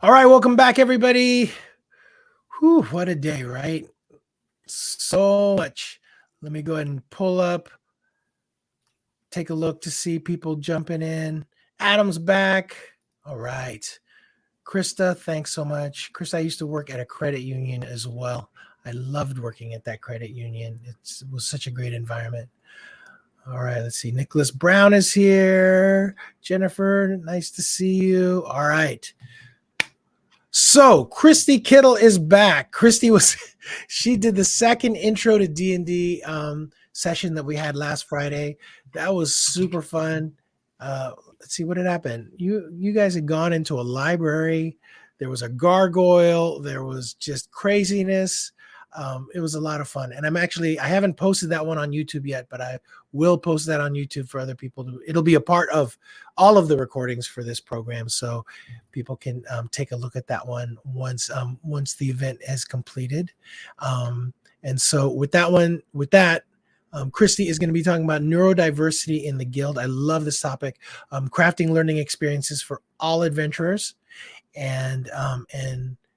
All right, welcome back, everybody. Whew, what a day, right? So much. Let me go ahead and pull up, take a look to see people jumping in. Adam's back. All right. Krista, thanks so much. Krista, I used to work at a credit union as well. I loved working at that credit union. It was such a great environment. All right, let's see. Nicholas Brown is here. Jennifer, nice to see you. All right. So Christie Kittle is back. Christie she did the second intro to D&D session that we had last Friday. That was super fun. Let's see what had happened. You guys had gone into a library. There was a gargoyle. There was just craziness. It was a lot of fun. And I haven't posted that one on YouTube yet, but I will post that on YouTube for other people. It'll be a part of all of the recordings for this program. So people can take a look at that one once the event has completed. And so with that, Christie is going to be talking about neurodiversity in the guild. I love this topic. Crafting learning experiences for all adventurers. And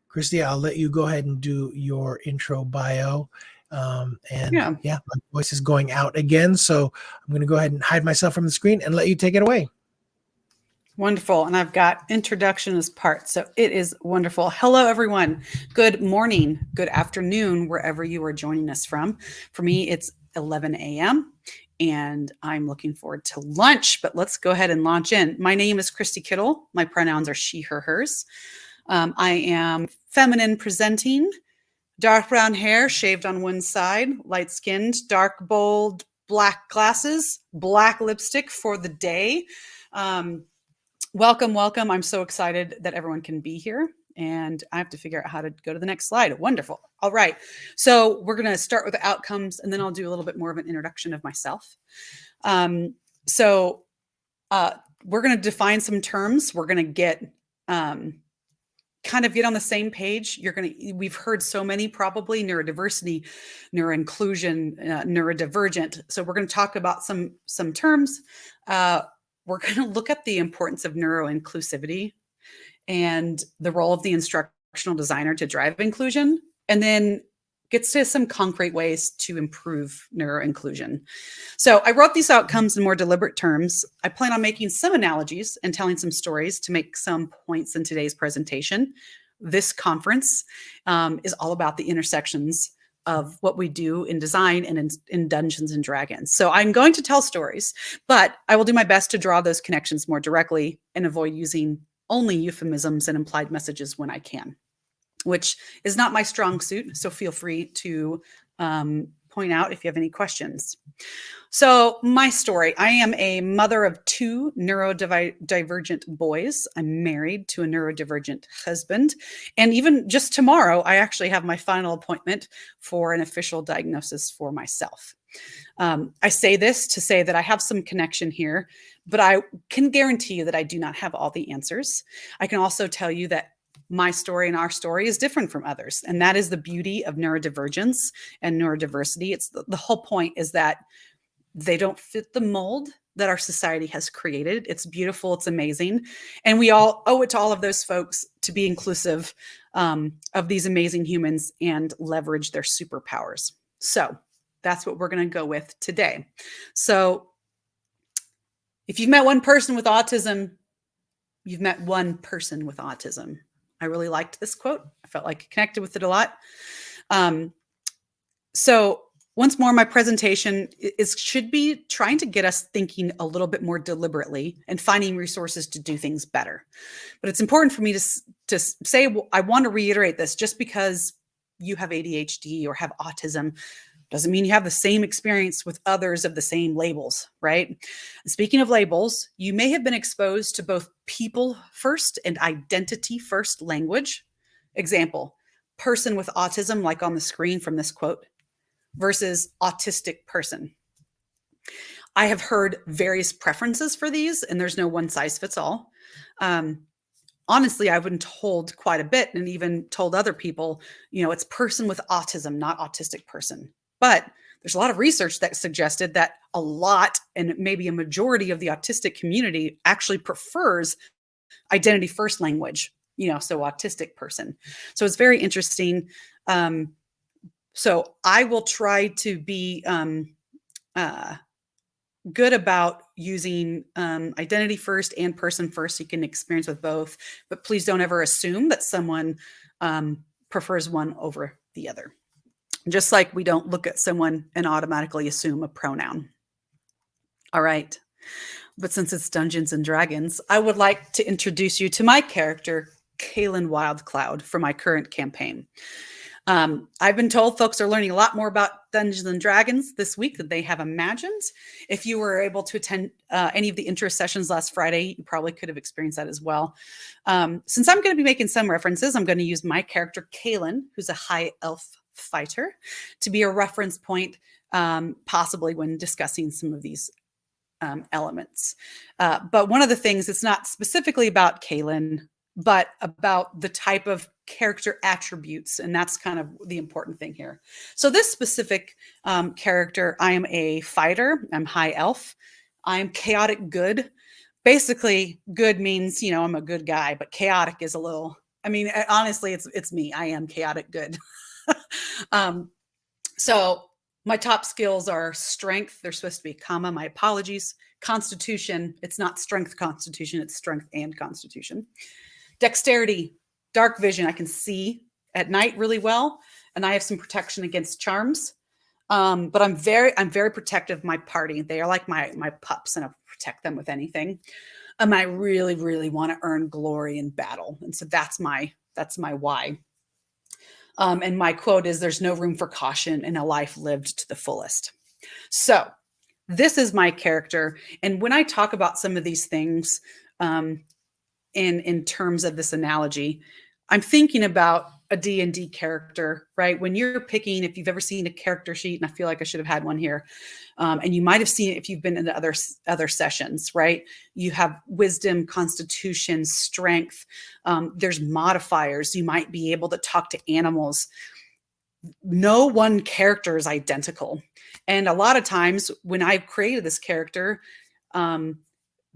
Christie, I'll let you go ahead and do your intro bio. My voice is going out again. So I'm going to go ahead and hide myself from the screen and let you take it away. Wonderful. And I've got introduction as part. So it is wonderful. Hello, everyone. Good morning, good afternoon, wherever you are joining us from. For me, it's 11 a.m. and I'm looking forward to lunch, but let's go ahead and launch in. My name is Christie Kittle. My pronouns are she, her, hers. I am feminine presenting, dark brown hair, shaved on one side, light skinned, dark, bold, black glasses, black lipstick for the day. Welcome. I'm so excited that everyone can be here, and I have to figure out how to go to the next slide. Wonderful. All right. So we're going to start with the outcomes, and then I'll do a little bit more of an introduction of myself. We're going to define some terms. We're going to get kind of get on the same page. We've heard so many, probably neurodiversity, neuroinclusion, neurodivergent. So we're going to talk about some terms. We're going to look at the importance of neuroinclusivity and the role of the instructional designer to drive inclusion, and then gets to some concrete ways to improve neuroinclusion. So I wrote these outcomes in more deliberate terms. I plan on making some analogies and telling some stories to make some points in today's presentation. This conference is all about the intersections of what we do in design and in Dungeons and Dragons. So I'm going to tell stories, but I will do my best to draw those connections more directly and avoid using only euphemisms and implied messages when I can, which is not my strong suit. So feel free to point out if you have any questions. So my story, I am a mother of two neurodivergent boys. I'm married to a neurodivergent husband. And even just tomorrow, I actually have my final appointment for an official diagnosis for myself. I say this to say that I have some connection here, but I can guarantee you that I do not have all the answers. I can also tell you that my story and our story is different from others. And that is the beauty of neurodivergence and neurodiversity. It's the whole point is that they don't fit the mold that our society has created. It's beautiful. It's amazing. And we all owe it to all of those folks to be inclusive of these amazing humans and leverage their superpowers. So that's what we're going to go with today. So if you've met one person with autism, you've met one person with autism. I really liked this quote. I felt like I connected with it a lot. So once more, my presentation should be trying to get us thinking a little bit more deliberately and finding resources to do things better. But it's important for me to say, I want to reiterate this, just because you have ADHD or have autism doesn't mean you have the same experience with others of the same labels, right? Speaking of labels, you may have been exposed to both people first and identity first language. Example, person with autism, like on the screen from this quote, versus autistic person. I have heard various preferences for these, and there's no one size fits all. Honestly, I've been told quite a bit, and even told other people, it's person with autism, not autistic person. But there's a lot of research that suggested that a lot, and maybe a majority of the autistic community actually prefers identity first language, so autistic person. So it's very interesting. So I will try to be good about using identity first and person first, so you can experience with both, but please don't ever assume that someone prefers one over the other. Just like we don't look at someone and automatically assume a pronoun. All right. But since it's Dungeons and Dragons, I would like to introduce you to my character, Kaylin Wildcloud, for my current campaign. I've been told folks are learning a lot more about Dungeons and Dragons this week than they have imagined. If you were able to attend any of the intro sessions last Friday, you probably could have experienced that as well. Since I'm going to be making some references, I'm going to use my character, Kaylin, who's a high elf fighter, to be a reference point, possibly when discussing some of these elements. But one of the things, it's not specifically about Kaylin, but about the type of character attributes. And that's kind of the important thing here. So this specific character, I am a fighter. I'm high elf. I'm chaotic good. Basically, good means, I'm a good guy, but chaotic is a little, honestly, it's me. I am chaotic good. So my top skills are strength. They're supposed to be comma. My apologies. Constitution. It's not strength constitution. It's strength and constitution. Dexterity, dark vision. I can see at night really well, and I have some protection against charms. But I'm very protective of my party. They are like my pups, and I protect them with anything. I really, really want to earn glory in battle, and so that's my why. And my quote is, "There's no room for caution in a life lived to the fullest." So this is my character, and when I talk about some of these things, in terms of this analogy, I'm thinking about a D&D character, right? When you're picking, if you've ever seen a character sheet, and I feel like I should have had one here, and you might have seen it if you've been into other sessions, right? You have wisdom, constitution, strength. There's modifiers. You might be able to talk to animals. No one character is identical. And a lot of times when I've created this character,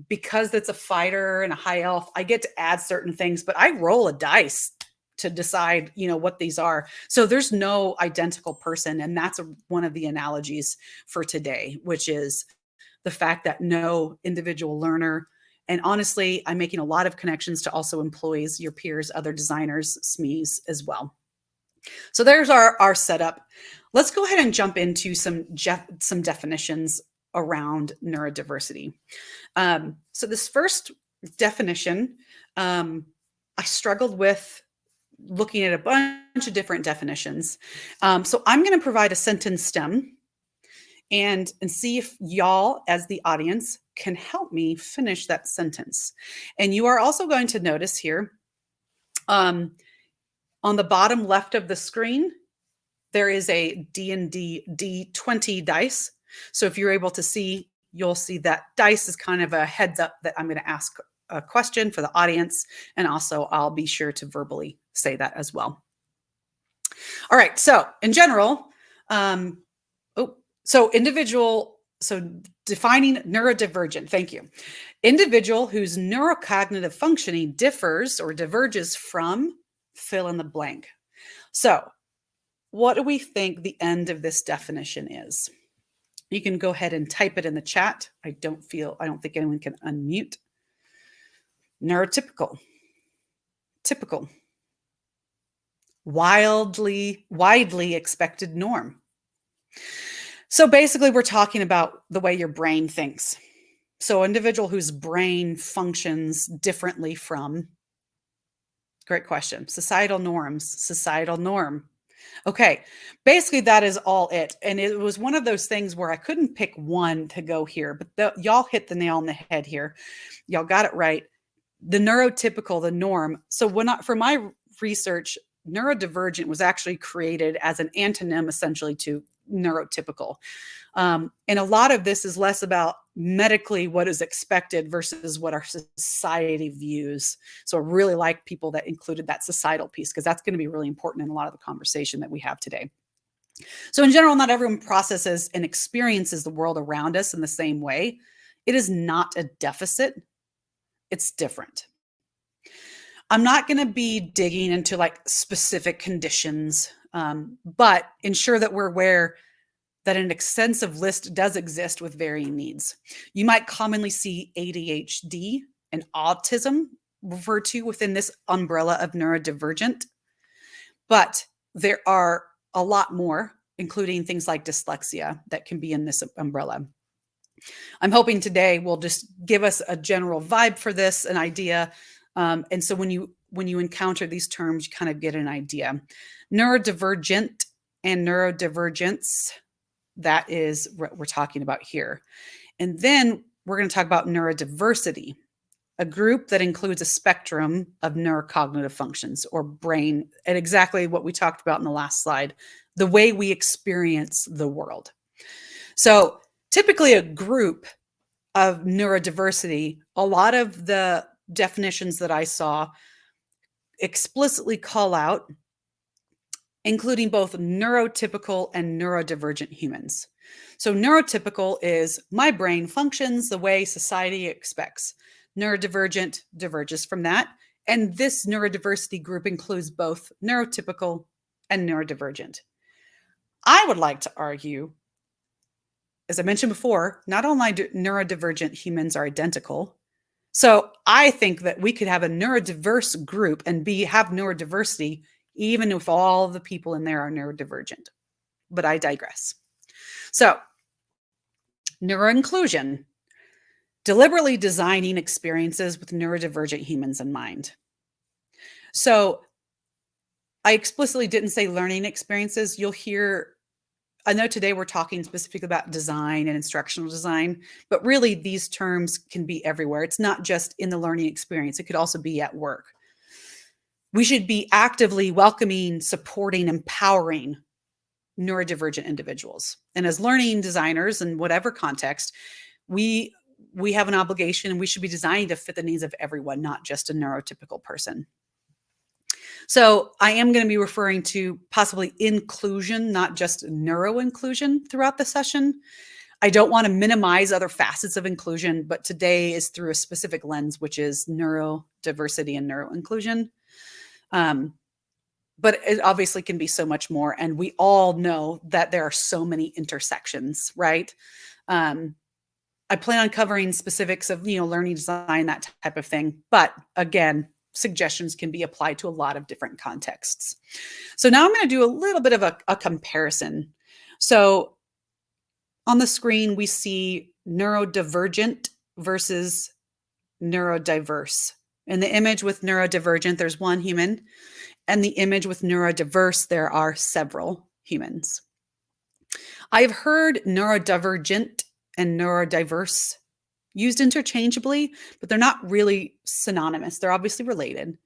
because it's a fighter and a high elf, I get to add certain things, but I roll a dice to decide, what these are. So there's no identical person. And that's one of the analogies for today, which is the fact that no individual learner, and honestly, I'm making a lot of connections to also employees, your peers, other designers, SMEs as well. So there's our setup. Let's go ahead and jump into some definitions around neurodiversity. So this first definition, I struggled with looking at a bunch of different definitions. So I'm going to provide a sentence stem and see if y'all as the audience can help me finish that sentence. And you are also going to notice here, on the bottom left of the screen, there is a D&D D20 dice. So if you're able to see, you'll see that dice is kind of a heads up that I'm going to ask a question for the audience. And also I'll be sure to verbally say that as well. All right. So in general, so defining neurodivergent. Thank you. Individual whose neurocognitive functioning differs or diverges from fill in the blank. So what do we think the end of this definition is? You can go ahead and type it in the chat. I don't think anyone can unmute. Neurotypical, typical, widely expected norm. So basically we're talking about the way your brain thinks. So individual whose brain functions differently from, great question, societal norms, societal norm. Okay, basically that is all it. And it was one of those things where I couldn't pick one to go here, but y'all hit the nail on the head here. Y'all got it right. The neurotypical, the norm. So for my research, neurodivergent was actually created as an antonym essentially to neurotypical. And a lot of this is less about medically what is expected versus what our society views. So I really like people that included that societal piece, because that's going to be really important in a lot of the conversation that we have today. So in general, not everyone processes and experiences the world around us in the same way. It is not a deficit. It's different. I'm not going to be digging into like specific conditions, but ensure that we're aware that an extensive list does exist with varying needs. You might commonly see ADHD and autism referred to within this umbrella of neurodivergent, but there are a lot more, including things like dyslexia, that can be in this umbrella. I'm hoping today will just give us a general vibe for this, an idea. And so when you encounter these terms, you kind of get an idea. Neurodivergent and neurodivergence, that is what we're talking about here. And then we're going to talk about neurodiversity, a group that includes a spectrum of neurocognitive functions or brain, and exactly what we talked about in the last slide, the way we experience the world. So typically a group of neurodiversity, a lot of the definitions that I saw explicitly call out, including both neurotypical and neurodivergent humans. So neurotypical is my brain functions the way society expects. Neurodivergent diverges from that. And this neurodiversity group includes both neurotypical and neurodivergent. I would like to argue, as I mentioned before, not only do neurodivergent humans are identical. So I think that we could have a neurodiverse group and have neurodiversity even if all the people in there are neurodivergent. But I digress. So neuroinclusion, deliberately designing experiences with neurodivergent humans in mind. So I explicitly didn't say learning experiences. You'll hear, I know today we're talking specifically about design and instructional design, but really these terms can be everywhere. It's not just in the learning experience. It could also be at work. We should be actively welcoming, supporting, empowering neurodivergent individuals. And as learning designers in whatever context, we have an obligation and we should be designing to fit the needs of everyone, not just a neurotypical person. So I am going to be referring to possibly inclusion, not just neuro-inclusion throughout the session. I don't want to minimize other facets of inclusion, but today is through a specific lens, which is neurodiversity and neuro-inclusion. But it obviously can be so much more. And we all know that there are so many intersections, right? I plan on covering specifics of, learning design, that type of thing. But again, suggestions can be applied to a lot of different contexts. So now I'm going to do a little bit of a comparison. So on the screen, we see neurodivergent versus neurodiverse. In the image with neurodivergent, there's one human. And the image with neurodiverse, there are several humans. I've heard neurodivergent and neurodiverse used interchangeably, but they're not really synonymous. They're obviously related.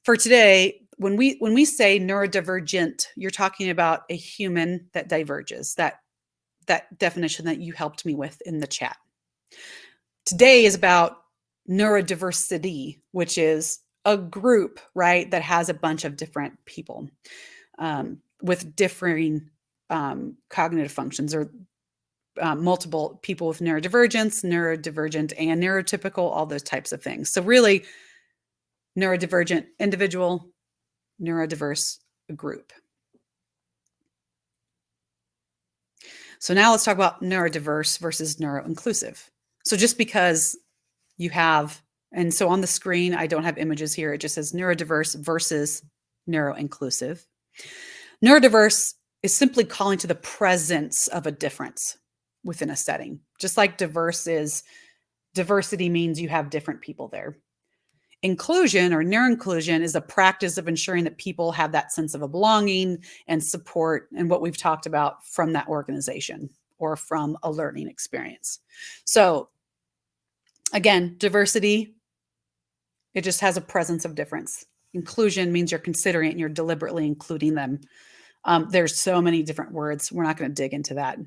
For today, when we say neurodivergent, you're talking about a human that diverges, that definition that you helped me with in the chat. Today is about neurodiversity, which is a group, right, that has a bunch of different people with differing cognitive functions, or multiple people with neurodivergence, neurodivergent, and neurotypical, all those types of things. So really, neurodivergent individual, neurodiverse group. So now let's talk about neurodiverse versus neuroinclusive. So just because you have, and so on the screen, I don't have images here. It just says neurodiverse versus neuroinclusive. Neurodiverse is simply calling to the presence of a difference within a setting. Just like diverse is, diversity means you have different people there. Inclusion or neuroinclusion is a practice of ensuring that people have that sense of a belonging and support, and what we've talked about from that organization or from a learning experience. So again, diversity, it just has a presence of difference. Inclusion means you're considering it and you're deliberately including them. There's so many different words. We're not going to dig into that.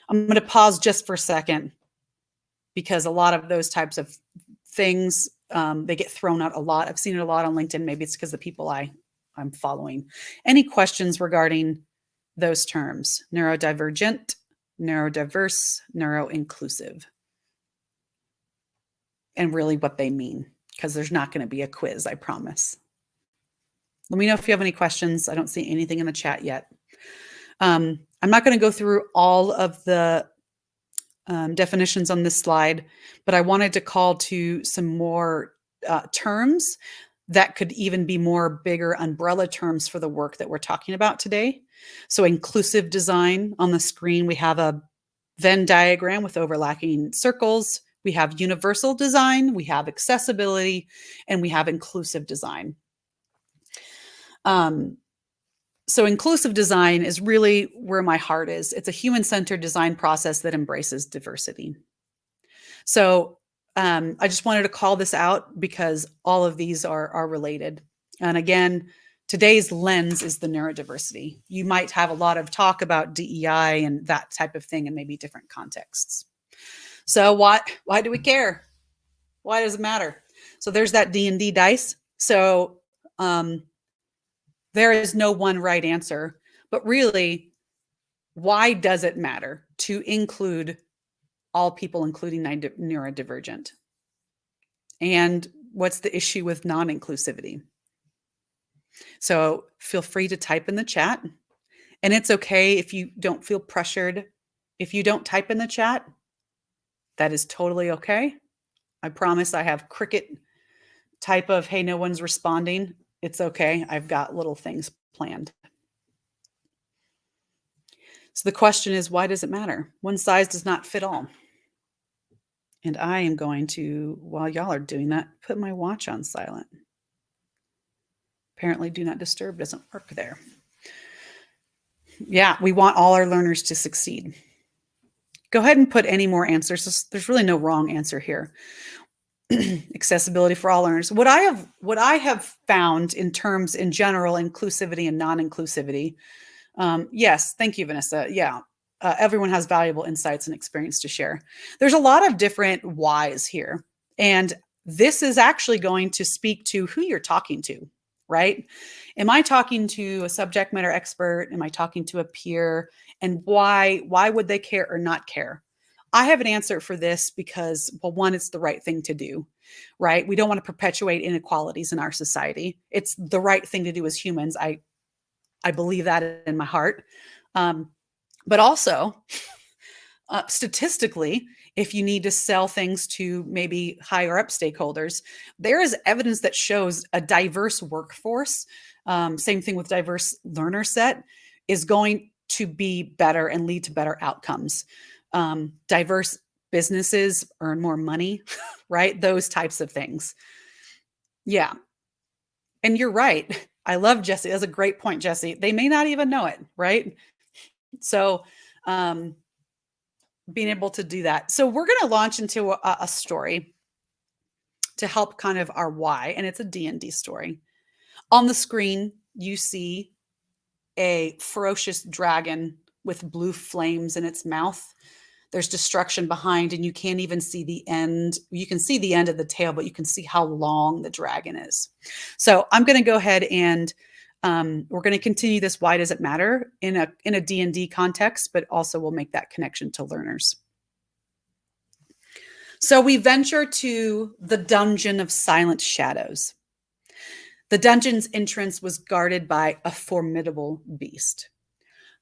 I'm going to pause just for a second because a lot of those types of things, they get thrown out a lot. I've seen it a lot on LinkedIn. Maybe it's because the people I'm following. Any questions regarding those terms? Neurodivergent, neurodiverse, neuroinclusive, and really what they mean. because there's not going to be a quiz, I promise. Let me know if you have any questions. I don't see anything in the chat yet. I'm not going to go through all of the definitions on this slide, but I wanted to call to some more terms that could even be more bigger umbrella terms for the work that we're talking about today. So inclusive design. On the screen, we have a Venn diagram with overlapping circles. We have universal design, we have accessibility, and we have inclusive design. So inclusive design is really where my heart is. It's a human-centered design process that embraces diversity. So I just wanted to call this out because all of these are related. And again, today's lens is the neurodiversity. You might have a lot of talk about DEI and that type of thing in maybe different contexts. So why do we care? Why does it matter? So there's that D&D dice. So there is no one right answer, but really, why does it matter to include all people, including neurodivergent? And what's the issue with non-inclusivity? So feel free to type in the chat. And it's okay if you don't feel pressured. If you don't type in the chat, that is totally okay. I promise I have cricket type of, hey, no one's responding. It's okay. I've got little things planned. So the question is, why does it matter? One size does not fit all. And I am going to, while y'all are doing that, put my watch on silent. Apparently do not disturb doesn't work there. Yeah, we want all our learners to succeed. Go ahead and put any more answers. There's really no wrong answer here. Accessibility for all learners. What I have found in terms in general, inclusivity and non-inclusivity. Yes, thank you, Vanessa. Yeah, everyone has valuable insights and experience to share. There's a lot of different whys here. And this is actually going to speak to who you're talking to, right? Am I talking to a subject matter expert? Am I talking to a peer? And why would they care or not care? I have an answer for this because, well, one, it's the right thing to do, right? We don't want to perpetuate inequalities in our society. It's the right thing to do as humans. I believe that in my heart. But also, statistically, if you need to sell things to maybe higher up stakeholders, there is evidence that shows a diverse workforce, same thing with diverse learner set, is going to be better and lead to better outcomes. Diverse businesses earn more money, right? Those types of things. Yeah. And you're right. I love Jesse. That's a great point, Jesse. They may not even know it, right? So being able to do that. So we're going to launch into a story to help kind of our why, and it's a D&D story. On the screen, you see a ferocious dragon with blue flames in its mouth. There's destruction behind, and you can't even see the end. You can see the end of the tail, but you can see how long the dragon is. So I'm going to go ahead and we're going to continue this why does it matter in a D&D context, but also we'll make that connection to learners. So we venture to the Dungeon of Silent Shadows. The dungeon's entrance was guarded by a formidable beast.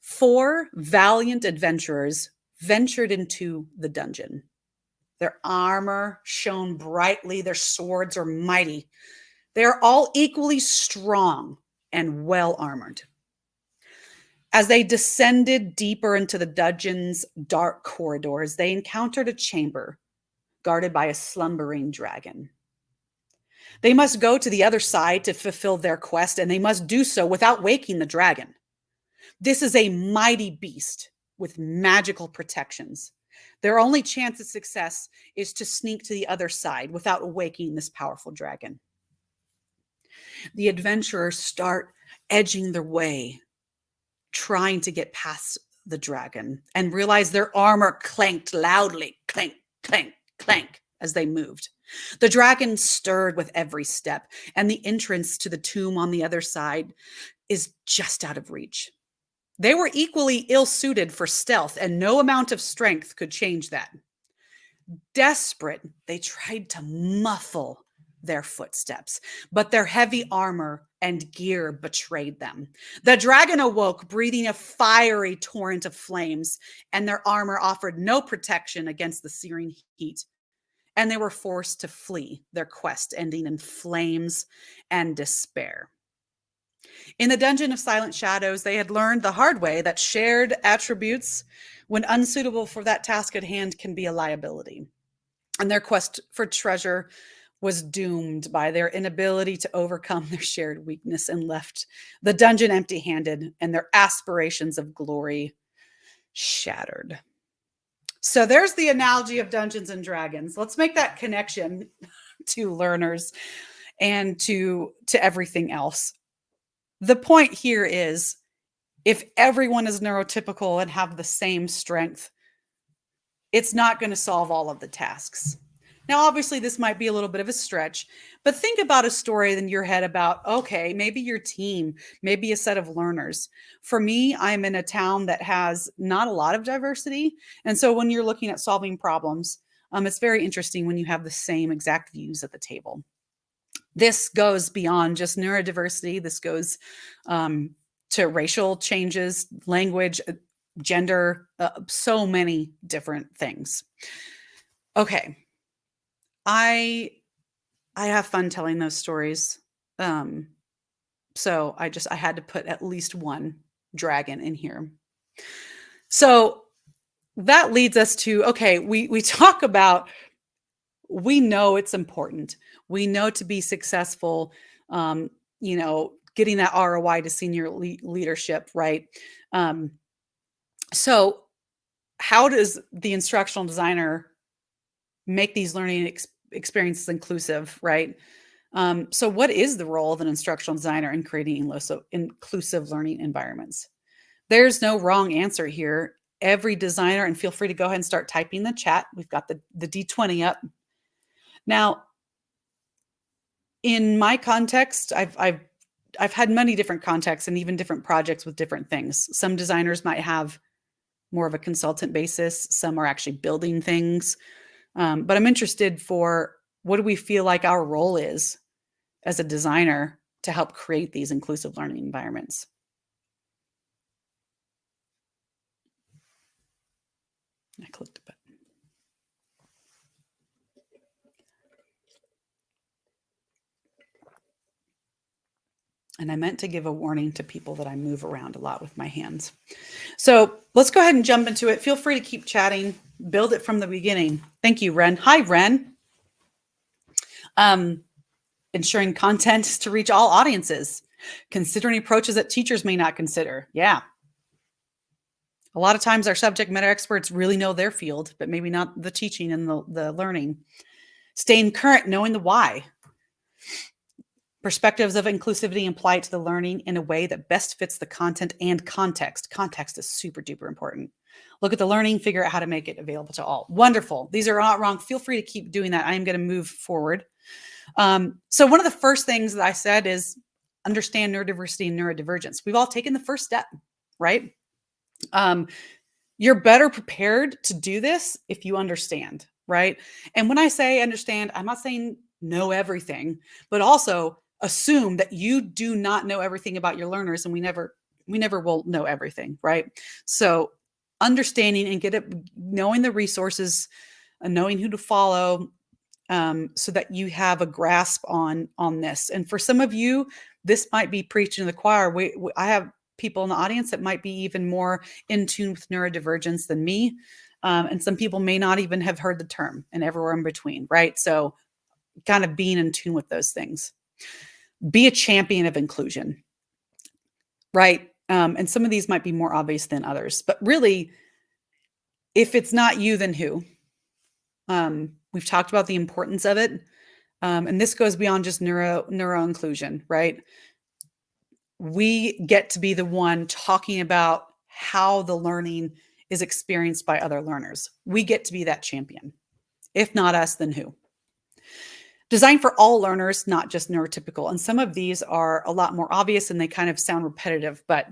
4 valiant adventurers ventured into the dungeon. Their armor shone brightly. Their swords are mighty. They are all equally strong and well-armored. As they descended deeper into the dungeon's dark corridors, they encountered a chamber guarded by a slumbering dragon. They must go to the other side to fulfill their quest, and they must do so without waking the dragon. This is a mighty beast with magical protections. Their only chance of success is to sneak to the other side without awakening this powerful dragon. The adventurers start edging their way, trying to get past the dragon, and realize their armor clanked loudly, clank, clank, clank, as they moved. The dragon stirred with every step, and the entrance to the tomb on the other side is just out of reach. They were equally ill-suited for stealth, and no amount of strength could change that. Desperate, they tried to muffle their footsteps, but their heavy armor and gear betrayed them. The dragon awoke, breathing a fiery torrent of flames, and their armor offered no protection against the searing heat. And they were forced to flee, their quest ending in flames and despair. In the Dungeon of Silent Shadows, they had learned the hard way that shared attributes, when unsuitable for that task at hand, can be a liability. And their quest for treasure was doomed by their inability to overcome their shared weakness, and left the dungeon empty-handed and their aspirations of glory shattered. So there's the analogy of Dungeons and Dragons. Let's make that connection to learners and to everything else. The point here is, if everyone is neurotypical and have the same strength, it's not going to solve all of the tasks. Now, obviously, this might be a little bit of a stretch, but think about a story in your head about, okay, maybe your team, maybe a set of learners. For me, I'm in a town that has not a lot of diversity. And so when you're looking at solving problems, it's very interesting when you have the same exact views at the table. This goes beyond just neurodiversity. This goes to racial changes, language, gender, so many different things. Okay. I have fun telling those stories. So I had to put at least one dragon in here. So that leads us to, okay, we talk about, we know it's important. We know to be successful, getting that ROI to senior leadership, right? So how does the instructional designer make these learning experiences inclusive, right? So what is the role of an instructional designer in creating inclusive learning environments? There's no wrong answer here. Every designer, and feel free to go ahead and start typing in the chat. We've got the D20 up. Now, in my context, I've had many different contexts and even different projects with different things. Some designers might have more of a consultant basis. Some are actually building things. But I'm interested for, what do we feel like our role is as a designer to help create these inclusive learning environments? I clicked a button. And I meant to give a warning to people that I move around a lot with my hands. So let's go ahead and jump into it. Feel free to keep chatting. Build it from the beginning. Thank you, Ren. Hi, Ren. Ensuring content to reach all audiences. Considering approaches that teachers may not consider. Yeah. A lot of times our subject matter experts really know their field, but maybe not the teaching and the learning. Staying current, knowing the why. Perspectives of inclusivity apply to the learning in a way that best fits the content and context. Context is super duper important. Look at the learning, figure out how to make it available to all. Wonderful. These are not wrong. Feel free to keep doing that. I am going to move forward. So one of the first things that I said is understand neurodiversity and neurodivergence. We've all taken the first step, right? You're better prepared to do this if you understand, right? And when I say understand, I'm not saying know everything, but also assume that you do not know everything about your learners, and we never will know everything, right? So understanding and knowing the resources and knowing who to follow, so that you have a grasp on this. And for some of you, this might be preaching to the choir. I have people in the audience that might be even more in tune with neurodivergence than me. And some people may not even have heard the term, and everywhere in between, right? So kind of being in tune with those things. Be a champion of inclusion, right? And some of these might be more obvious than others, but really, if it's not you, then who? We've talked about the importance of it. And this goes beyond just neuro inclusion, right? We get to be the one talking about how the learning is experienced by other learners. We get to be that champion. If not us, then who? Designed for all learners, not just neurotypical. And some of these are a lot more obvious and they kind of sound repetitive, but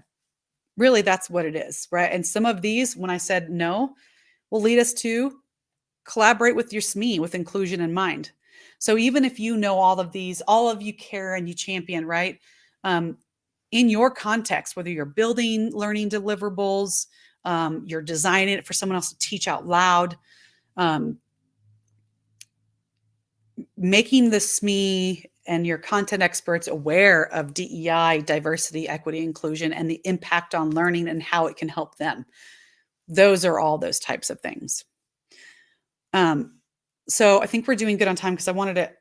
really that's what it is, right? And some of these, when I said no, will lead us to collaborate with your SME with inclusion in mind. So even if you know all of these, all of you care and you champion, right? In your context, whether you're building learning deliverables, you're designing it for someone else to teach out loud, making the SME and your content experts aware of DEI, diversity, equity, inclusion, and the impact on learning and how it can help them. Those are all those types of things. So I think we're doing good on time because I wanted to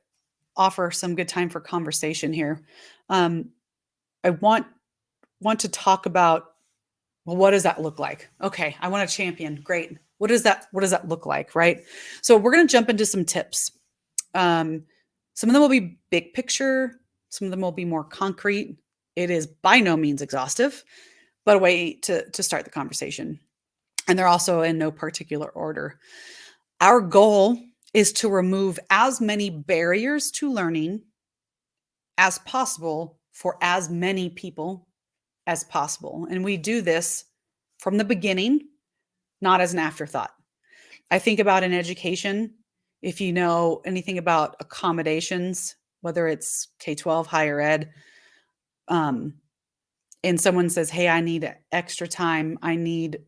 offer some good time for conversation here. I want to talk about, well, what does that look like? Okay, I want to champion. Great. What does that look like, right? So we're going to jump into some tips. Some of them will be big picture. Some of them will be more concrete. It is by no means exhaustive, but a way to start the conversation. And they're also in no particular order. Our goal is to remove as many barriers to learning as possible for as many people as possible. And we do this from the beginning, not as an afterthought. I think about in education, if you know anything about accommodations, whether it's K-12, higher ed, and someone says, hey, I need extra time, I need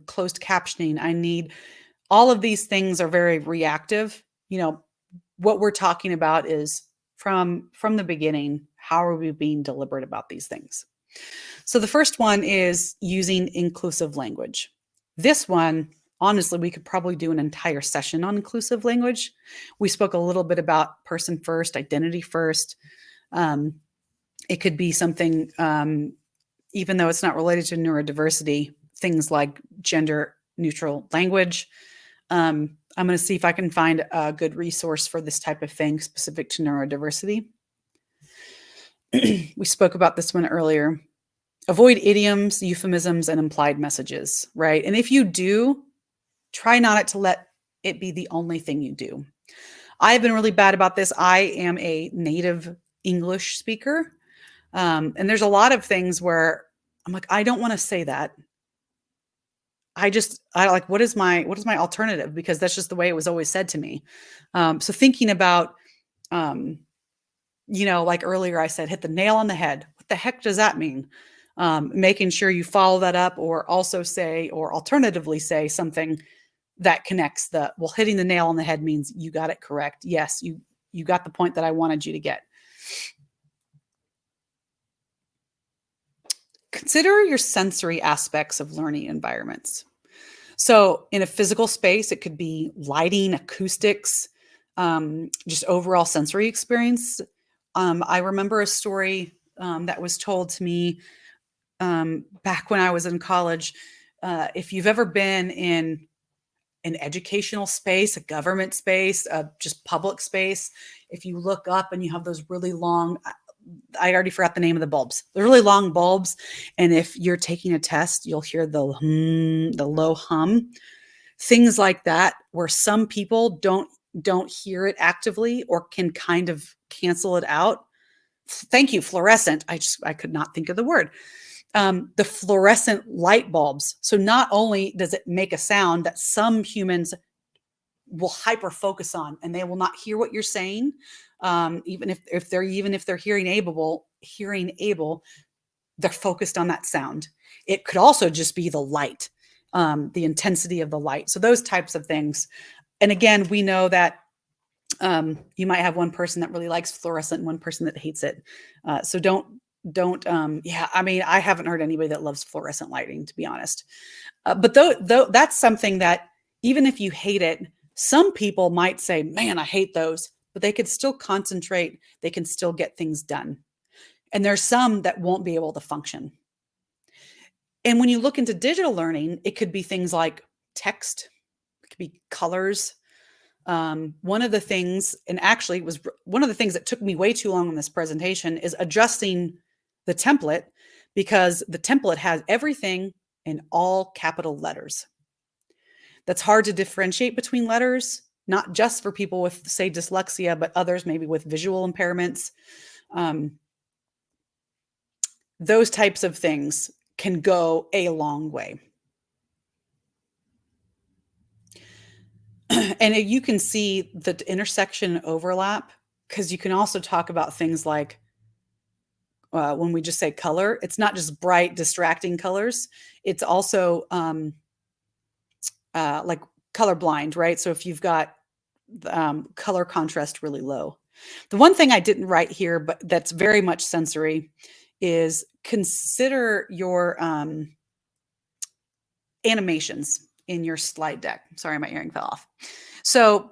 closed captioning, I need, all of these things are very reactive. You know, what we're talking about is from the beginning, how are we being deliberate about these things? So the first one is using inclusive language. This one, honestly, we could probably do an entire session on inclusive language. We spoke a little bit about person first, identity first. It could be something, even though it's not related to neurodiversity, things like gender neutral language. I'm going to see if I can find a good resource for this type of thing specific to neurodiversity. We spoke about this one earlier. Avoid idioms, euphemisms, and implied messages, right? And if you do, try not to let it be the only thing you do. I've been really bad about this. I am a native English speaker. And there's a lot of things where I'm like, I don't want to say that. I like, what is my alternative? Because that's just the way it was always said to me. So thinking about, like earlier I said, hit the nail on the head. What the heck does that mean? Making sure you follow that up, or also say, or alternatively say something that connects hitting the nail on the head means you got it correct. Yes, you got the point that I wanted you to get. Consider your sensory aspects of learning environments. So in a physical space, it could be lighting, acoustics, just overall sensory experience. I remember a story that was told to me back when I was in college. If you've ever been in an educational space, a government space, just public space, if you look up and you have those really long, I already forgot the name of the bulbs. They're really long bulbs. And if you're taking a test, you'll hear the low hum, things like that, where some people don't hear it actively or can kind of cancel it out. Thank you, fluorescent. I could not think of the word. The fluorescent light bulbs. So not only does it make a sound that some humans will hyper focus on, and they will not hear what you're saying, even if they're hearing able, they're focused on that sound. It could also just be the light, the intensity of the light. So those types of things. And again, we know that you might have one person that really likes fluorescent and one person that hates it. So don't, I haven't heard anybody that loves fluorescent lighting, to be honest. But though that's something that even if you hate it, some people might say, man, I hate those, but they could still concentrate. They can still get things done. And there's some that won't be able to function. And when you look into digital learning, it could be things like text, it could be colors. One of the things, and actually it was one of the things that took me way too long on this presentation, is adjusting the template, because the template has everything in all capital letters. That's hard to differentiate between letters, not just for people with, say, dyslexia, but others maybe with visual impairments. Those types of things can go a long way. And you can see the intersection overlap, because you can also talk about things like when we just say color, it's not just bright, distracting colors. It's also like colorblind, right? So if you've got color contrast really low. The one thing I didn't write here, but that's very much sensory, is consider your animations in your slide deck. Sorry, my earring fell off. So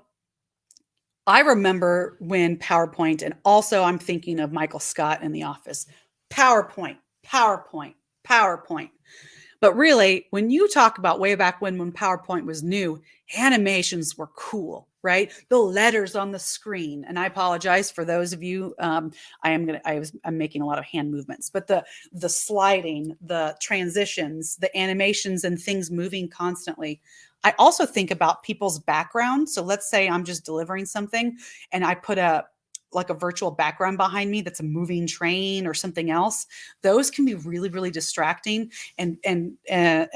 I remember when PowerPoint, and also I'm thinking of Michael Scott in The Office, PowerPoint, PowerPoint, PowerPoint. But really, when you talk about way back when PowerPoint was new, animations were cool, right? The letters on the screen. And I apologize for those of you. I'm making a lot of hand movements, but the sliding, the transitions, the animations, and things moving constantly. I also think about people's background. So let's say I'm just delivering something, and I put a virtual background behind me that's a moving train or something else. Those can be really, really distracting, and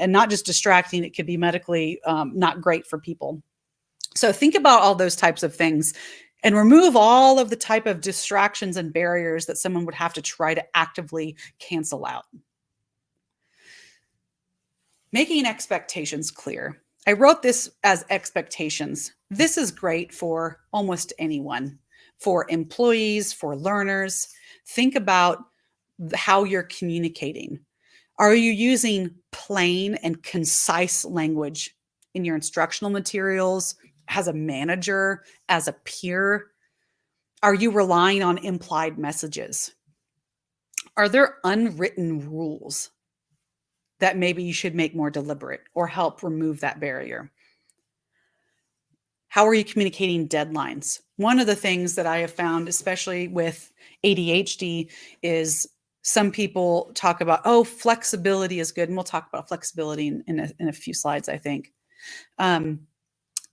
not just distracting. It could be medically not great for people. So think about all those types of things and remove all of the type of distractions and barriers that someone would have to try to actively cancel out. Making expectations clear. I wrote this as expectations. This is great for almost anyone. For employees, for learners. Think about how you're communicating. Are you using plain and concise language in your instructional materials, as a manager, as a peer? Are you relying on implied messages? Are there unwritten rules that maybe you should make more deliberate or help remove that barrier? How are you communicating deadlines? One of the things that I have found, especially with ADHD, is some people talk about, oh, flexibility is good. And we'll talk about flexibility in a few slides, I think. And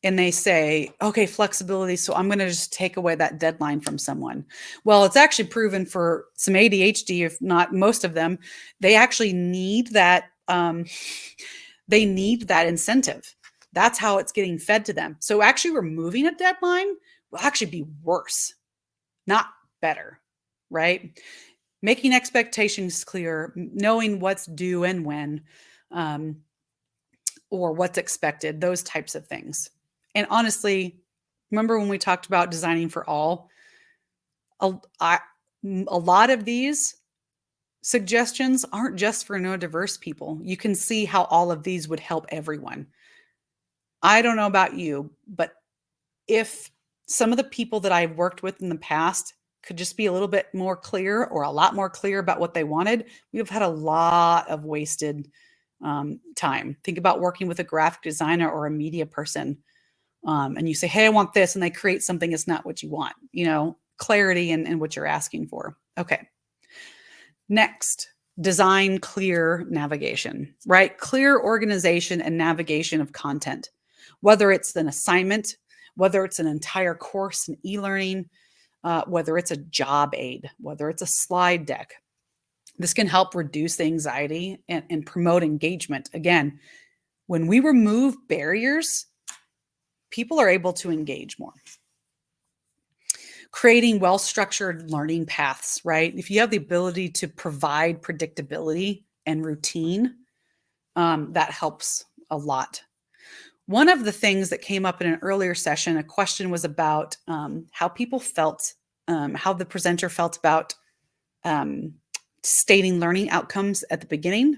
they say, okay, flexibility, so I'm going to just take away that deadline from someone. Well, it's actually proven for some ADHD, if not most of them, they actually need that. They need that incentive. That's how it's getting fed to them. So actually removing a deadline will actually be worse, not better, right? Making expectations clear, knowing what's due and when, or what's expected, those types of things. And honestly, remember when we talked about designing for all? A lot of these suggestions aren't just for neurodiverse people. You can see how all of these would help everyone. I don't know about you, but if some of the people that I've worked with in the past could just be a little bit more clear, or a lot more clear about what they wanted, we've had a lot of wasted time. Think about working with a graphic designer or a media person. And you say, hey, I want this. And they create something that's not what you want, clarity in what you're asking for. Okay. Next, design clear navigation, right? Clear organization and navigation of content, whether it's an assignment, whether it's an entire course in e-learning, whether it's a job aid, whether it's a slide deck. This can help reduce the anxiety and promote engagement. Again, when we remove barriers, people are able to engage more. Creating well-structured learning paths, right? If you have the ability to provide predictability and routine, that helps a lot. One of the things that came up in an earlier session, a question was about how people felt, how the presenter felt about stating learning outcomes at the beginning.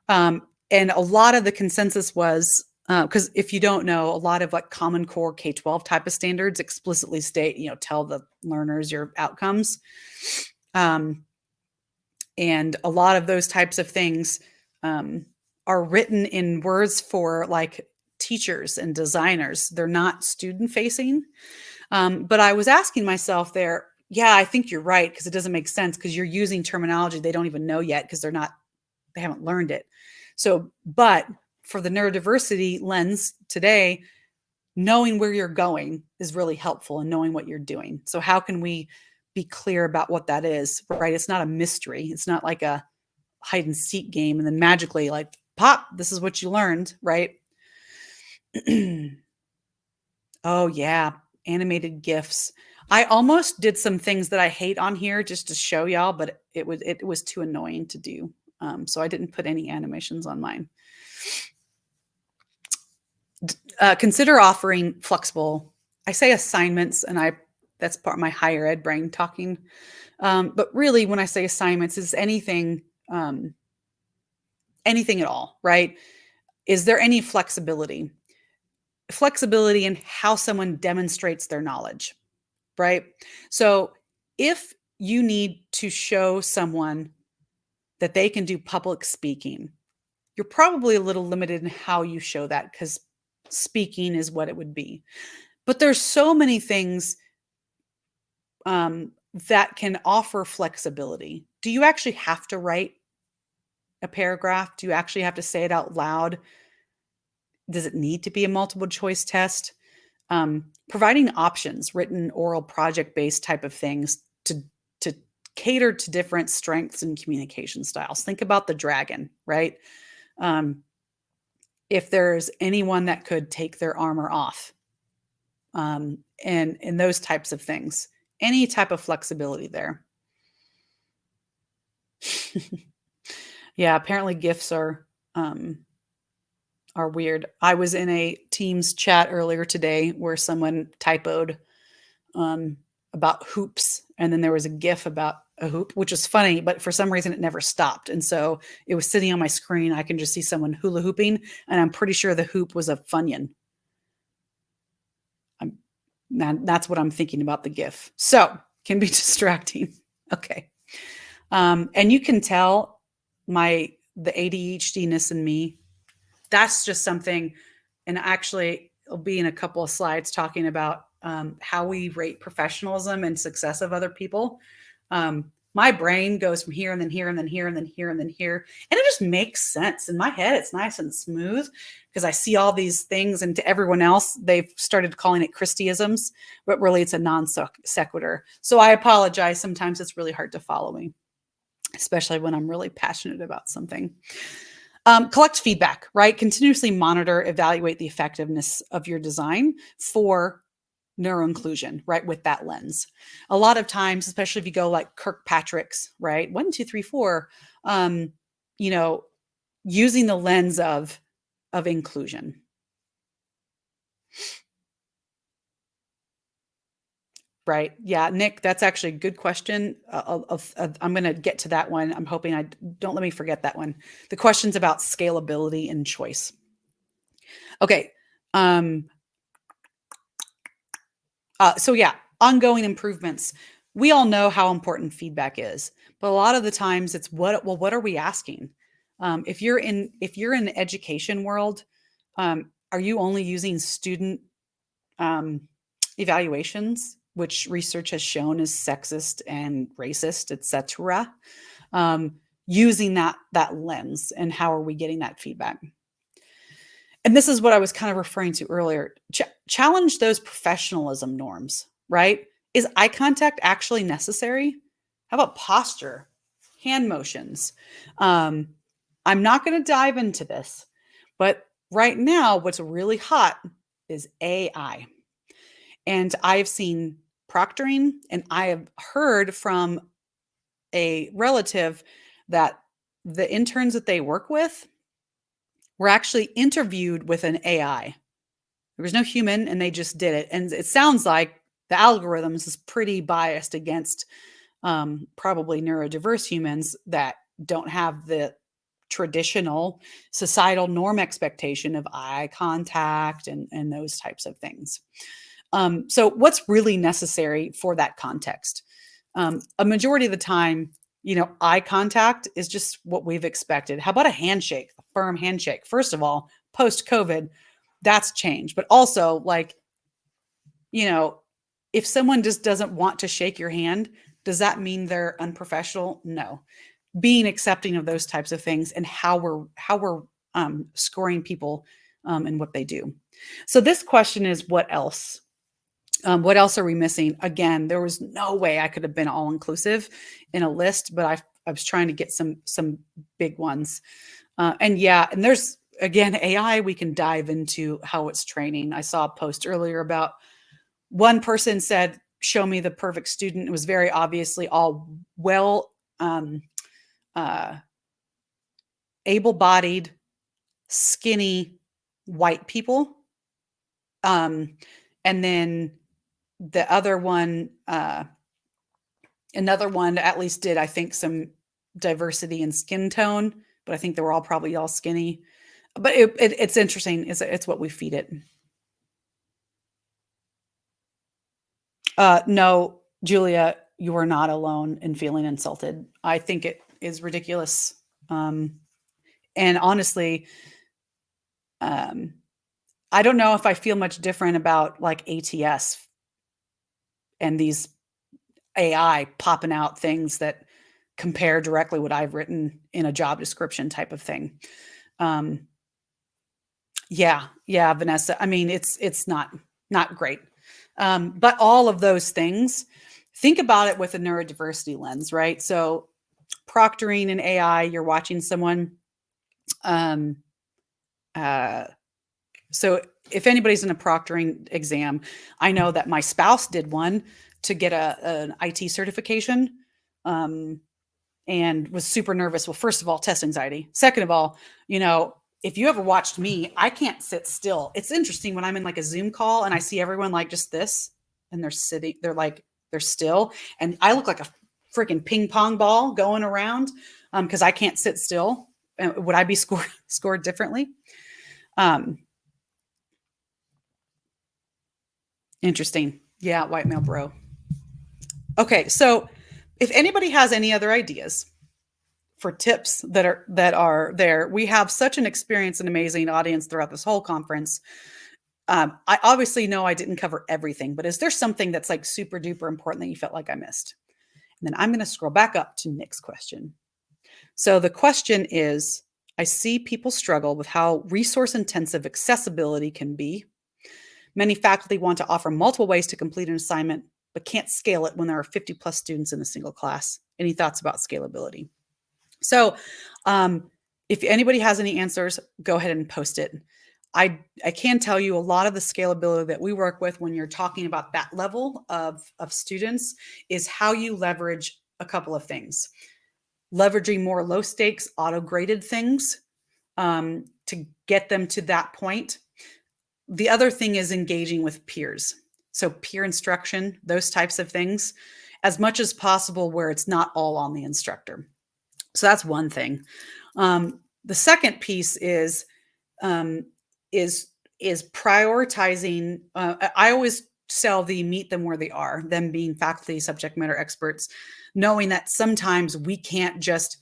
And a lot of the consensus was, because if you don't know, a lot of like Common Core K-12 type of standards explicitly state, tell the learners your outcomes. And a lot of those types of things are written in words for like teachers and designers. They're not student facing. But I was asking myself there, yeah, I think you're right, because it doesn't make sense, because you're using terminology they don't even know yet, because they haven't learned it. So, but for the neurodiversity lens today, knowing where you're going is really helpful, and knowing what you're doing. So how can we be clear about what that is, right? It's not a mystery. It's not like a hide and seek game and then magically like, pop, this is what you learned, right? Oh yeah, animated GIFs. I almost did some things that I hate on here just to show y'all, but it was too annoying to do. So I didn't put any animations on mine. Consider offering flexible, I say assignments, and that's part of my higher ed brain talking. But really, when I say assignments, is anything at all, right? Is there any flexibility? Flexibility in how someone demonstrates their knowledge, right? So if you need to show someone that they can do public speaking, you're probably a little limited in how you show that, because speaking is what it would be. But there's so many things that can offer flexibility. Do you actually have to write a paragraph? Do you actually have to say it out loud? Does it need to be a multiple choice test? Providing options, written, oral, project-based type of things to cater to different strengths and communication styles. Think about the dragon, right? If there's anyone that could take their armor off, and those types of things, any type of flexibility there. Yeah, apparently GIFs are weird. I was in a Teams chat earlier today where someone typoed about hoops, and then there was a GIF about a hoop, which is funny, but for some reason it never stopped. And so it was sitting on my screen. I can just see someone hula hooping, and I'm pretty sure the hoop was a Funyun. That's what I'm thinking about the GIF. So can be distracting. Okay. And you can tell the ADHD-ness in me. That's just something, and actually I'll be in a couple of slides talking about how we rate professionalism and success of other people. My brain goes from here and then here and then here and then here and then here. And it just makes sense. In my head, it's nice and smooth because I see all these things, and to everyone else, they've started calling it Christieisms, but really it's a non sequitur. So I apologize. Sometimes it's really hard to follow me, especially when I'm really passionate about something. Collect feedback, right? Continuously monitor, evaluate the effectiveness of your design for neuroinclusion, right? With that lens. A lot of times, especially if you go like Kirkpatrick's, right? 1, 2, 3, 4, using the lens of inclusion. Right. Yeah, Nick, that's actually a good question. I'm going to get to that one. I'm hoping don't let me forget that one. The question's about scalability and choice. Okay. So yeah, ongoing improvements. We all know how important feedback is, but a lot of the times it's what are we asking? If you're in the education world, are you only using student evaluations, which research has shown is sexist and racist, etc.? Using that lens, and how are we getting that feedback? And this is what I was kind of referring to earlier. Challenge those professionalism norms, right? Is eye contact actually necessary? How about posture, hand motions? I'm not going to dive into this, but right now, what's really hot is AI. And I've seen proctoring, and I have heard from a relative that the interns that they work with were actually interviewed with an AI. There was no human, and they just did it. And it sounds like the algorithms is pretty biased against probably neurodiverse humans that don't have the traditional societal norm expectation of eye contact and those types of things. So what's really necessary for that context? A majority of the time, eye contact is just what we've expected. How about a handshake, a firm handshake? First of all, post-COVID, that's changed. But also, if someone just doesn't want to shake your hand, does that mean they're unprofessional? No. Being accepting of those types of things and how we're scoring people and what they do. So this question is, what else? What else are we missing? Again, there was no way I could have been all inclusive in a list, but I was trying to get some big ones. And there's again, AI, we can dive into how it's training. I saw a post earlier about one person said, show me the perfect student. It was very obviously all well, able-bodied, skinny white people. And then the other one, another one at least did, I think, some diversity in skin tone, but I think they were all probably all skinny. But it's interesting. It's what we feed it. No, Julia, you are not alone in feeling insulted. I think it is ridiculous. And honestly, I don't know if I feel much different about like ATS and these AI popping out things that compare directly what I've written in a job description type of thing. Yeah, Vanessa. I mean, it's not great. But all of those things, think about it with a neurodiversity lens, right? So proctoring in AI, you're watching someone. So if anybody's in a proctoring exam, I know that my spouse did one to get an IT certification, and was super nervous. Well, first of all, test anxiety. Second of all, if you ever watched me, I can't sit still. It's interesting when I'm in like a Zoom call and I see everyone like just this, and they're sitting, they're still, and I look like a freaking ping pong ball going around, because I can't sit still. Would I be scored differently? Interesting. Yeah, white male bro. Okay, so if anybody has any other ideas for tips that are there, we have such an experienced and amazing audience throughout this whole conference. I obviously know I didn't cover everything, but is there something that's like super duper important that you felt like I missed? And then I'm going to scroll back up to Nick's question. So the question is, I see people struggle with how resource intensive accessibility can be. Many faculty want to offer multiple ways to complete an assignment, but can't scale it when there are 50 plus students in a single class. Any thoughts about scalability? So if anybody has any answers, go ahead and post it. I can tell you a lot of the scalability that we work with when you're talking about that level of students is how you leverage a couple of things. Leveraging more low stakes, auto-graded things to get them to that point. The other thing is engaging with peers. So peer instruction, those types of things, as much as possible where it's not all on the instructor. So that's one thing. The second piece is prioritizing. I always sell the meet them where they are, them being faculty, subject matter experts, knowing that sometimes we can't just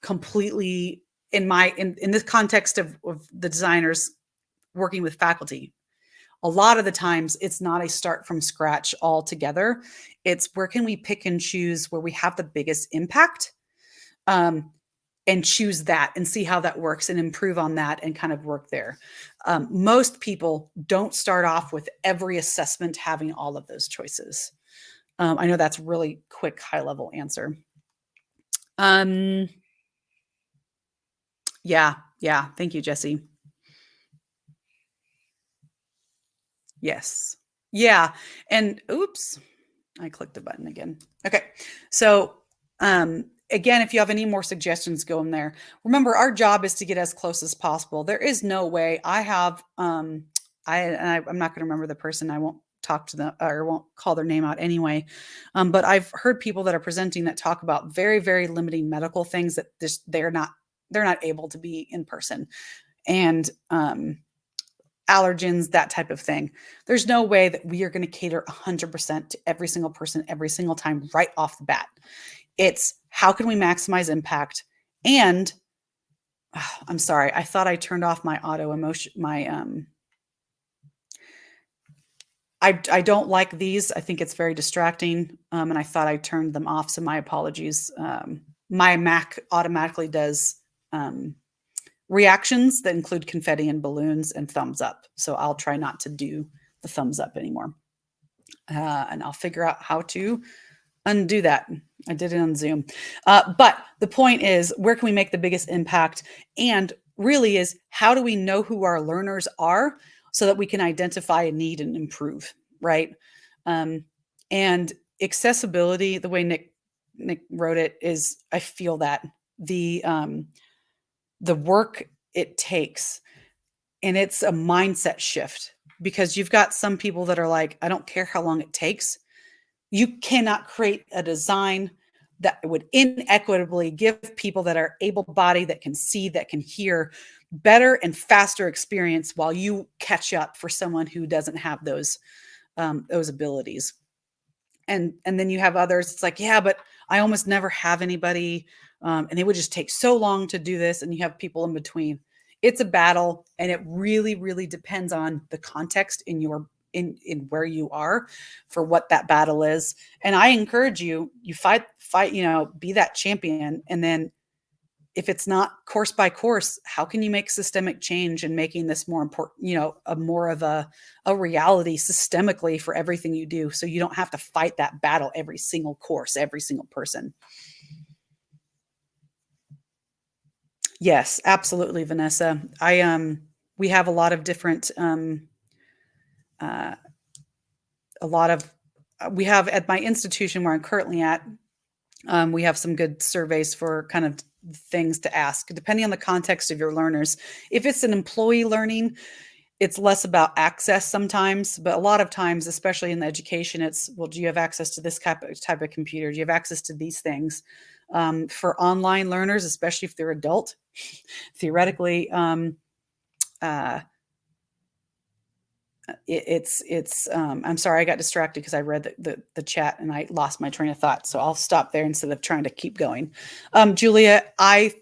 completely, in this context of the designers working with faculty, a lot of the times it's not a start from scratch altogether. It's where can we pick and choose where we have the biggest impact, and choose that and see how that works and improve on that and kind of work there. Most people don't start off with every assessment having all of those choices. I know that's a really quick, high-level answer. Yeah. Thank you, Jesse. Yes. Yeah. And oops, I clicked the button again. Okay. So, again, if you have any more suggestions, go in there. Remember, our job is to get as close as possible. There is no way I have, I'm not going to remember the person. I won't talk to them or won't call their name out anyway. But I've heard people that are presenting that talk about very, very limiting medical things that they're not able to be in person. And, allergens, that type of thing. There's no way that we are going to cater 100% to every single person every single time right off the bat. It's how can we maximize impact? And I'm sorry, I thought I turned off my auto emotion, I don't like these. I think it's very distracting. And I thought I turned them off. So my apologies. My Mac automatically does reactions that include confetti and balloons and thumbs up. So I'll try not to do the thumbs up anymore. And I'll figure out how to undo that. I did it on Zoom. But the point is, where can we make the biggest impact? And really is, how do we know who our learners are so that we can identify a need and improve, right? And accessibility, the way Nick wrote it, is, I feel that the work it takes, and it's a mindset shift, because you've got some people that are like, I don't care how long it takes. You cannot create a design that would inequitably give people that are able-bodied, that can see, that can hear, better and faster experience while you catch up for someone who doesn't have those abilities. And then you have others, it's like, yeah, but I almost never have anybody, and it would just take so long to do this. And you have people in between. It's a battle, and it really, really depends on the context in where you are for what that battle is. And I encourage you fight, be that champion. And then if it's not course by course, how can you make systemic change and making this more important, more of a reality systemically for everything you do, so you don't have to fight that battle every single course, every single person. Yes, absolutely, Vanessa. We have a lot of different, we have at my institution where I'm currently at, we have some good surveys for kind of things to ask, depending on the context of your learners. If it's an employee learning, it's less about access sometimes, but a lot of times, especially in the education, it's, well, do you have access to this type of computer? Do you have access to these things? For online learners, especially if they're adult, theoretically, I'm sorry, I got distracted because I read the chat and I lost my train of thought. So I'll stop there instead of trying to keep going. Julia, I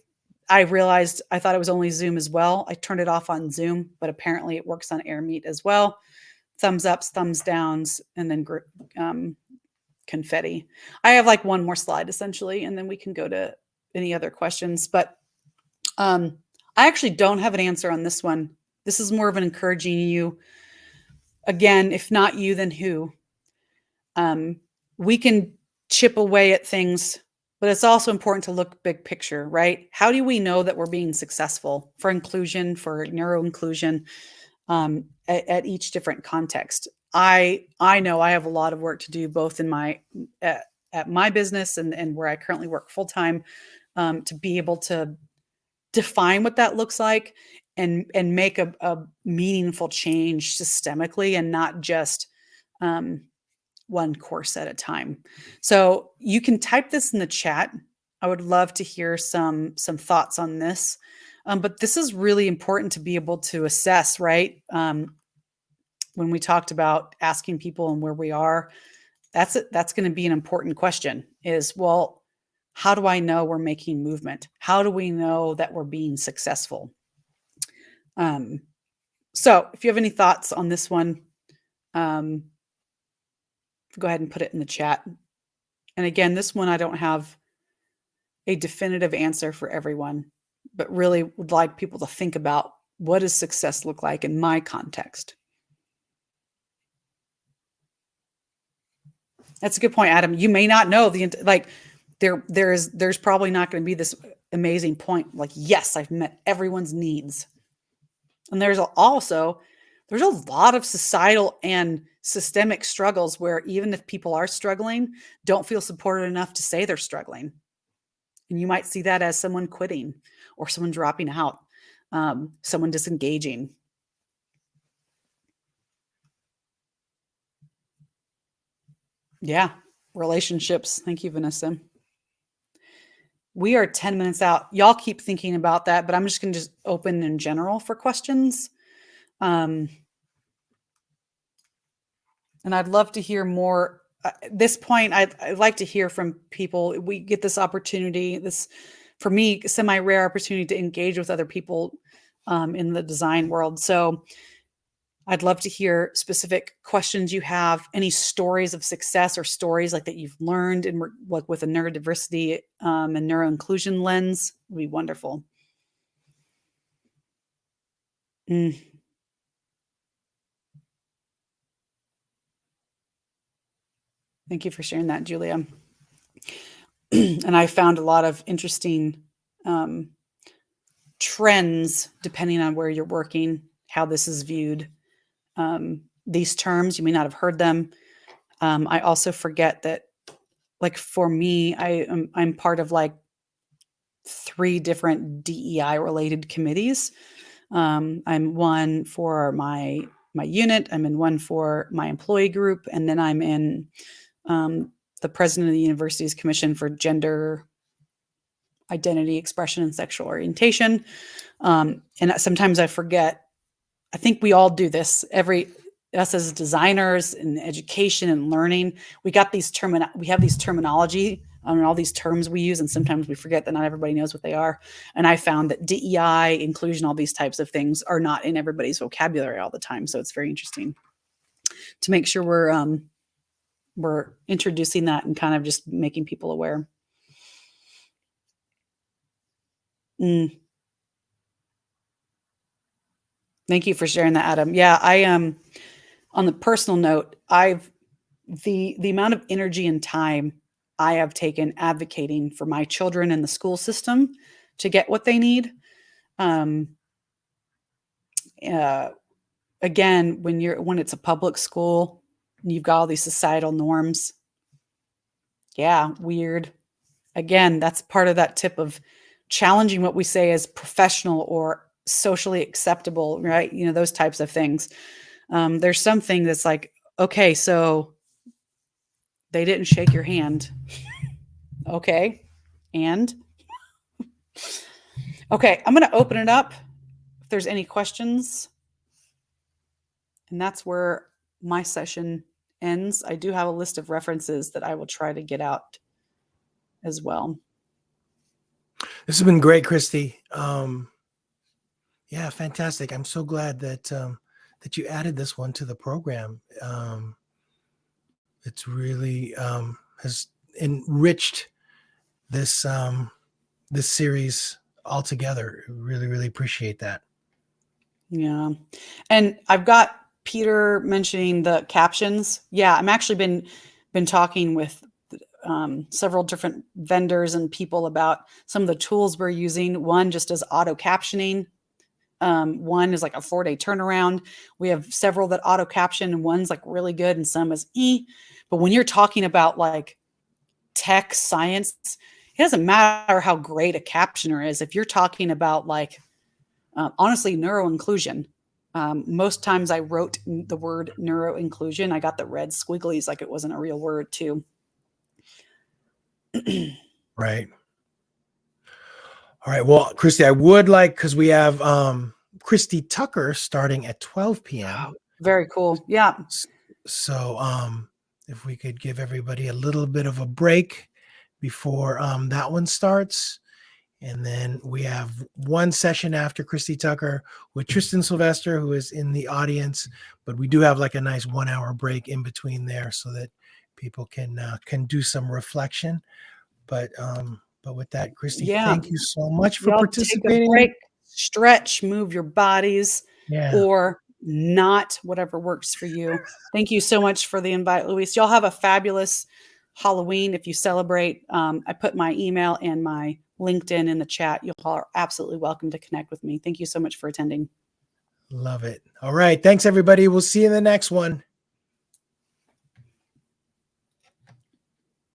realized I thought it was only Zoom as well. I turned it off on Zoom, but apparently it works on AirMeet as well. Thumbs ups, thumbs downs, and then confetti. I have like one more slide essentially, and then we can go to any other questions. But I actually don't have an answer on this one. This is more of an encouraging you. Again, if not you, then who? We can chip away at things, but it's also important to look big picture, right? How do we know that we're being successful for inclusion, for neuro inclusion, at each different context? I know I have a lot of work to do, both in at my business and where I currently work full time, to be able to define what that looks like and make a meaningful change systemically, and not just one course at a time. So you can type this in the chat. I would love to hear some thoughts on this. But this is really important to be able to assess, right? When we talked about asking people and where we are, that's going to be an important question, is, well, how do I know we're making movement? How do we know that we're being successful? So if you have any thoughts on this one, go ahead and put it in the chat. And again, this one, I don't have a definitive answer for everyone, but really would like people to think about, what does success look like in my context? That's a good point, Adam. You may not know there's probably not going to be this amazing point like, yes, I've met everyone's needs. And there's a lot of societal and systemic struggles where, even if people are struggling, don't feel supported enough to say they're struggling. And you might see that as someone quitting, or someone dropping out, someone disengaging. Yeah, relationships. Thank you, Vanessa. We are 10 minutes out. Y'all keep thinking about that, but I'm just going to open in general for questions. And I'd love to hear more. At this point, I'd like to hear from people. We get this opportunity, this, for me, semi-rare opportunity to engage with other people in the design world. So I'd love to hear specific questions you have, any stories of success or stories like that you've learned in like with a neurodiversity and neuro-inclusion lens. Would be wonderful. Thank you for sharing that, Julia. And I found a lot of interesting trends depending on where you're working, how this is viewed. These terms, you may not have heard them. I also forget that, like for me, I'm part of like 3 different DEI related committees. I'm one for my unit. I'm in one for my employee group, and then I'm in the president of the university's commission for gender identity, expression, and sexual orientation. And sometimes I forget. I think we all do this. Us as designers in education and learning, we have these terminology and all these terms we use, and sometimes we forget that not everybody knows what they are. And I found that DEI, inclusion, all these types of things are not in everybody's vocabulary all the time. So it's very interesting to make sure we're introducing that and kind of just making people aware. Thank you for sharing that, Adam. Yeah, I am. On the personal note, the amount of energy and time I have taken advocating for my children in the school system to get what they need. Again, when it's a public school, and you've got all these societal norms. Yeah, weird. Again, that's part of that tip of challenging what we say as professional or socially acceptable, right? You know, those types of things. There's something that's like, okay, so they didn't shake your hand. Okay. And okay, I'm going to open it up if there's any questions. And that's where my session ends. I do have a list of references that I will try to get out as well. This has been great, Christie. Yeah, fantastic. I'm so glad that you added this one to the program. It's really has enriched this this series altogether. Really, really appreciate that. Yeah. And I've got Peter mentioning the captions. Yeah, I'm actually been talking with several different vendors and people about some of the tools we're using. One just does auto captioning. One is like a 4-day turnaround. We have several that auto caption, and one's like really good and some is But when you're talking about like tech, science, it doesn't matter how great a captioner is. If you're talking about like, honestly, neuro-inclusion, most times I wrote the word neuro-inclusion. I got the red squigglies like it wasn't a real word too. Right. All right. Well, Christie, I would like, because we have Christie Tucker starting at 12 p.m. Oh, very cool. Yeah. So if we could give everybody a little bit of a break before that one starts. And then we have one session after Christie Tucker with Tristan Sylvester, who is in the audience. But we do have like a nice 1-hour break in between there so that people can do some reflection. But with that, Christie, thank you so much for participating. Take a break, stretch, move your bodies, or not, whatever works for you. Thank you so much for the invite, Luis. Y'all have a fabulous Halloween if you celebrate. I put my email and my LinkedIn in the chat. You all are absolutely welcome to connect with me. Thank you so much for attending. Love it. All right. Thanks, everybody. We'll see you in the next one.